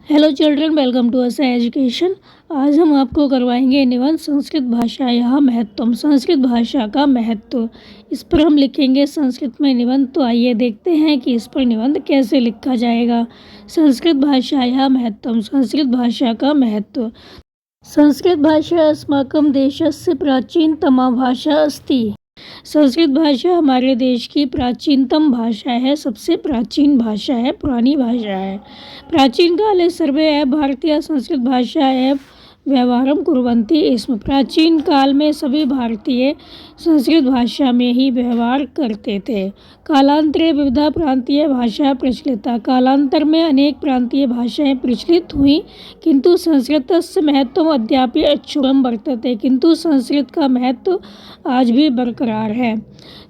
Hello children, welcome to us education. आज हम आपको करवाएंगे निबंध संस्कृत भाषा या महत्व। संस्कृत भाषा का महत्व, इस पर हम लिखेंगे संस्कृत में निबंध। तो आइए देखते हैं कि इस पर निबंध कैसे लिखा जाएगा। संस्कृत भाषा या महत्व। संस्कृत भाषा का महत्व। संस्कृत भाषा अस्माकं देशस्य प्राचीनतमा भाषा अस्ति। संस्कृत भाषा हमारे देश की प्राचीनतम भाषा है, सबसे प्राचीन भाषा है, पुरानी भाषा है। प्राचीन काले सर्वे एव भारतीय संस्कृत भाषा एव व्यवहारम कुर्वन्ति स्म। प्राचीन काल में सभी भारतीय संस्कृत भाषा में ही व्यवहार करते थे। कालांतरे विविधा प्रांतीय भाषा प्रचलिता। कालांतर में अनेक प्रांतीय भाषाएं प्रचलित हुई, किंतु संस्कृतस्य महत्वम अद्यापि अक्षुण्णं वर्तते। किंतु संस्कृत का महत्व आज भी बरकरार है।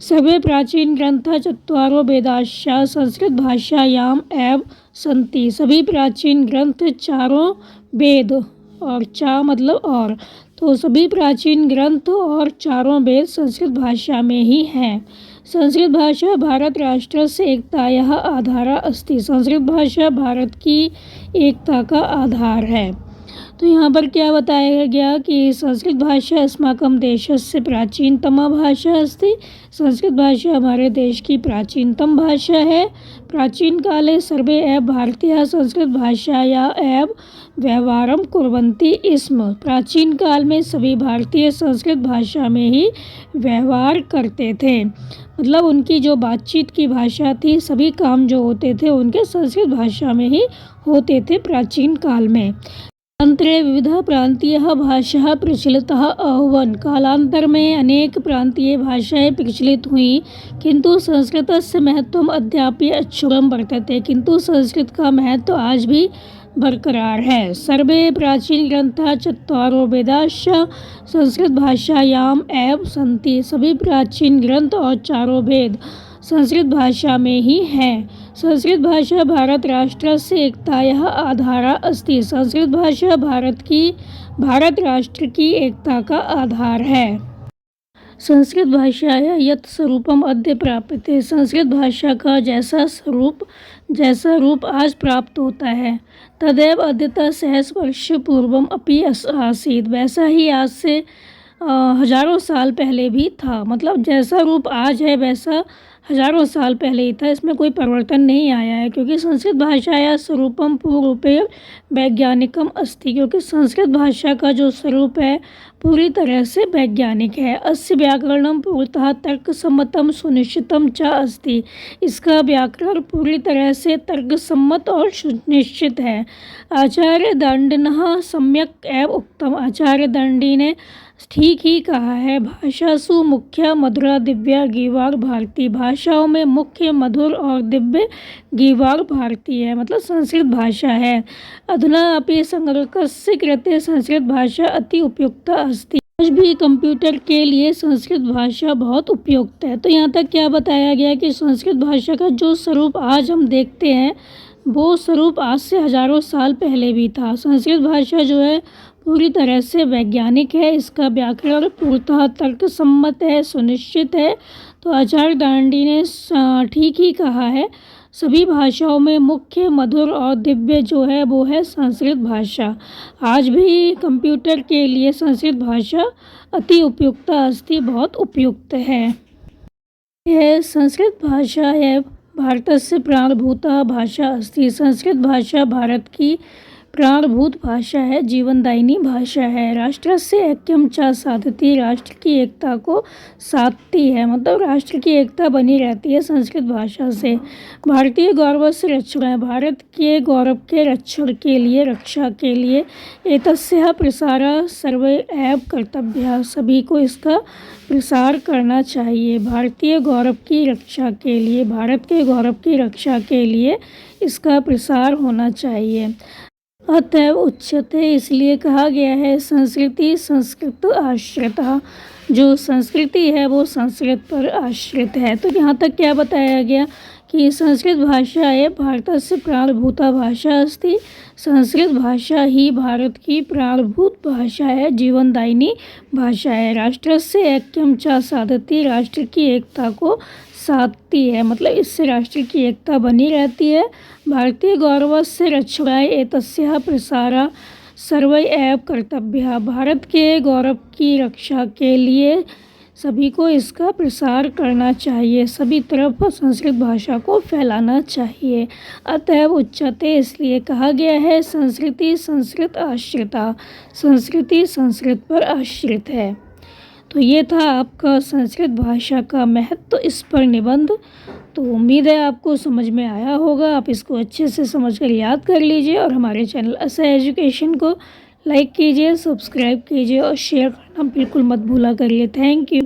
सर्वे प्राचीन ग्रंथाः चत्वारो वेदाश्च संस्कृत भाषायाम एव सन्ति। सभी प्राचीन ग्रंथ चारों वेद, और चा मतलब और, तो सभी प्राचीन ग्रंथ और चारों वेद संस्कृत भाषा में ही हैं। संस्कृत भाषा भारत राष्ट्र से एकतायाः आधारा अस्ति। संस्कृत भाषा भारत की एकता का आधार है। तो यहाँ पर क्या बताया गया कि संस्कृत भाषा अस्माकं देशस्य प्राचीनतमा भाषा अस्ति। संस्कृत भाषा हमारे देश की प्राचीनतम भाषा है। प्राचीन काले सर्वे एव भारतीय संस्कृत भाषाया एव व्यवहारम कुर्वन्ति स्म। प्राचीन काल में सभी भारतीय संस्कृत भाषा में ही व्यवहार करते थे, मतलब उनकी जो बातचीत की भाषा थी, सभी काम जो होते थे उनके संस्कृत भाषा में ही होते थे प्राचीन काल में। कालांतरे विविधा प्रांतीय भाषा प्रचलिता अभवन्। कालांतर में अनेक प्रांतीय भाषाएं प्रचलित हुई, किंतु संस्कृतस्य महत्वम अद्यापि अक्षुण्णं वर्तते। किंतु संस्कृत का महत्व आज भी बरकरार है। सर्वे प्राचीन ग्रंथाः चत्वारो वेदाश्च संस्कृत भाषायाम एव सन्ति। सभी प्राचीन ग्रंथ और चारों वेद संस्कृत भाषा में ही हैं। संस्कृत भाषा भारत राष्ट्र से एकतायाः आधारा अस्ति। संस्कृत भाषा भारत राष्ट्र की एकता का आधार है। संस्कृत भाषाया यत् स्वरूपम अद्य प्राप्यते। संस्कृत भाषा का जैसा रूप आज प्राप्त होता है, तदेव अद्यतः सहस्रवर्ष पूर्वम अपि आसीत्। वैसा ही आज से हजारों साल पहले भी था। मतलब जैसा रूप आज है वैसा हजारों साल पहले ही था, इसमें कोई परिवर्तन नहीं आया है। क्योंकि संस्कृत भाषाया स्वरूपम पूर्वरूपे वैज्ञानिकम अस्ति। क्योंकि संस्कृत भाषा का जो स्वरूप है पूरी तरह से वैज्ञानिक है। अस्य व्याकरणम पूर्णतः तर्कसम्मतम सुनिश्चितम च अस्ति। इसका व्याकरण पूरी तरह से तर्कसम्मत और सुनिश्चित है। आचार्य दंडिनः सम्यक एव उक्तम। आचार्य दंडी ने ठीक ही कहा है। भाषासु मुख्य मधुरा दिव्या गीवार भारती। भाषाओं में मुख्य मधुर और दिव्य गीवार भारती है, मतलब संस्कृत भाषा है। अधुना अपि संगणकस्य कृते संस्कृत भाषा अति उपयुक्ता अस्ति। आज भी कंप्यूटर के लिए संस्कृत भाषा बहुत उपयुक्त है। तो यहाँ तक क्या बताया गया कि संस्कृत भाषा का जो स्वरूप आज हम देखते हैं वो स्वरूप आज से हजारों साल पहले भी था। संस्कृत भाषा जो है पूरी तरह से वैज्ञानिक है। इसका व्याकरण पूर्णतः तर्कसम्मत है, सुनिश्चित है। तो आचार्य दांडी ने ठीक ही कहा है। सभी भाषाओं में मुख्य मधुर और दिव्य जो है वो है संस्कृत भाषा। आज भी कंप्यूटर के लिए संस्कृत भाषा अति उपयुक्ता अस्ति, बहुत उपयुक्त है। यह संस्कृत भाषा है भारतस्य प्राणभूता भाषा अस्ति। संस्कृत भाषा भारत की प्राणभूत भाषा है, जीवनदायिनी भाषा है। राष्ट्रस्य ऐक्यम च साधयति। राष्ट्र की एकता को साधती है, मतलब राष्ट्र की एकता बनी रहती है संस्कृत भाषा से। भारतीय गौरवस्य रक्षणाय। भारत के गौरव के रक्षा के लिए एतस्याः प्रसारः सर्वे एव कर्तव्यः। सभी को इसका प्रसार करना चाहिए। भारतीय गौरव की रक्षा के लिए, भारत के गौरव की रक्षा के लिए इसका प्रसार होना चाहिए। अतएव उच्यते, इसलिए कहा गया है, संस्कृति संस्कृत आश्रिता। जो संस्कृति है वो संस्कृत पर आश्रित है। तो यहाँ तक क्या बताया गया कि संस्कृत भाषा है भारतस्य प्राणभूता भाषा अस्ति। संस्कृत भाषा ही भारत की प्राणभूत भाषा है, जीवनदायिनी भाषा है। राष्ट्रस्य ऐक्यम च साधयति। राष्ट्र की एकता को साधती है, मतलब इससे राष्ट्र की एकता बनी रहती है। भारतीय गौरवस्य रक्षणाय एतस्याः प्रसारः सर्वैः एव कर्तव्यः। भारत के गौरव की रक्षा के लिए सभी को इसका प्रसार करना चाहिए, सभी तरफ संस्कृत भाषा को फैलाना चाहिए। अतएव उच्यते, इसलिए कहा गया है, संस्कृति संस्कृत आश्रिता, संस्कृति संस्कृत पर आश्रित है। तो ये था आपका संस्कृत भाषा का महत्व, इस पर निबंध। तो उम्मीद है आपको समझ में आया होगा। आप इसको अच्छे से समझकर याद कर लीजिए और हमारे चैनल ऐसा एजुकेशन को लाइक कीजिए, सब्सक्राइब कीजिए और शेयर करना बिल्कुल मत भूला करिए। Thank you.